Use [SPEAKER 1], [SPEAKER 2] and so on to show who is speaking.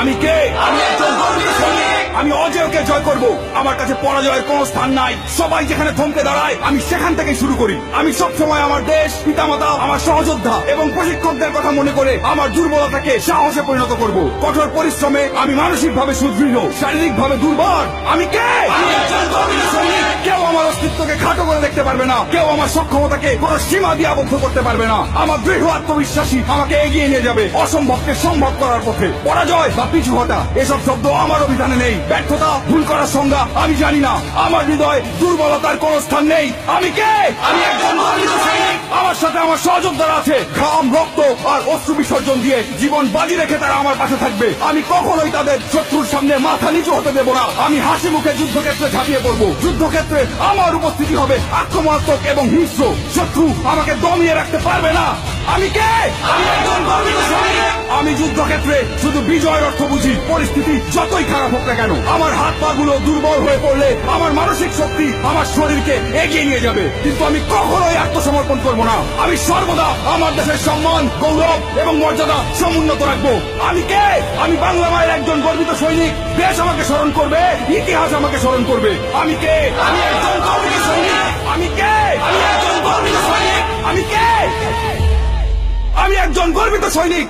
[SPEAKER 1] আমি কে? আমি একজন গর্বিত সৈনিক। আমি অজেয়কে জয় করব। আমার কাছে পরাজয়ের কোনো স্থান নাই। সবাই যেখানে থমকে দাঁড়ায় আমি সেখান থেকে শুরু করি। আমি সবসময় আমার দেশ, পিতামাতা, আমার সহযোদ্ধা এবং প্রশিক্ষকদের কথা মনে করে আমার দুর্বলতাকে সাহসে পরিণত করব। কঠোর পরিশ্রমে আমি মানসিকভাবে সুদৃঢ়, শারীরিকভাবে দুর্বল। আমি কে? আমি একজন গর্বিত সৈনিক। কেউ আমার অস্তিত্বকে খাটো করে দেখতে পারবে না। কেউ আমার সক্ষমতাকে কোনো সীমা দিয়ে আবদ্ধ করতে পারবে না। আমার দৃঢ় আত্মবিশ্বাসী আমাকে এগিয়ে নিয়ে যাবে অসম্ভবকে সম্ভব করার পথে। পরাজয় বা পিছু হটা এসব শব্দ আমার অভিধানে নেই। ব্যর্থতা, ভুল করার সংজ্ঞা আমি জানি না। আমার হৃদয় দুর্বলতার কোনো স্থান নেই। আমি কে? আমি একজন গর্বিত সৈনিক। আমার সাথে আমার সহযোদ্ধারা আছে। ঘাম, রক্ত আর অশ্রু বিসর্জন দিয়ে জীবন বাজি রেখে তারা আমার পাশে থাকবে। আমি কখনোই তাদের শত্রুর সামনে মাথা নিচু হতে দেব না। আমি হাসি মুখে যুদ্ধক্ষেত্রে ঝাঁপিয়ে পড়বো। যুদ্ধক্ষেত্রে আমার উপস্থিতি হবে আক্রমণাত্মক এবং হিংস্র। শত্রু আমাকে দমিয়ে রাখতে পারবে না। আমি কে? আমি একজন গর্বিত সৈনিক। আমি যুদ্ধক্ষেত্রে শুধু বিজয়ের অর্থ বুঝি। পরিস্থিতি যতই খারাপ হোক না কেন, আমার হাত পা গুলো দুর্বল হয়ে পড়লে আমার মানসিক শক্তি আমার শরীরকে এগিয়ে নিয়ে যাবে। কিন্তু আমি কখনোই আত্মসমর্পণ করব না। আমি সর্বদা আমার দেশের সম্মান, গৌরব এবং মর্যাদা সমুন্নত রাখবো। আমি কে? আমি বাংলা মায়ের একজন গর্বিত সৈনিক। দেশ আমাকে স্মরণ করবে, ইতিহাস আমাকে স্মরণ করবে। আমি কে? আমি একজন গর্বিত সৈনিক। আমি কে? আমি একজন গর্বিত সৈনিক। আমি কে? আমি একজন গর্বিত সৈনিক।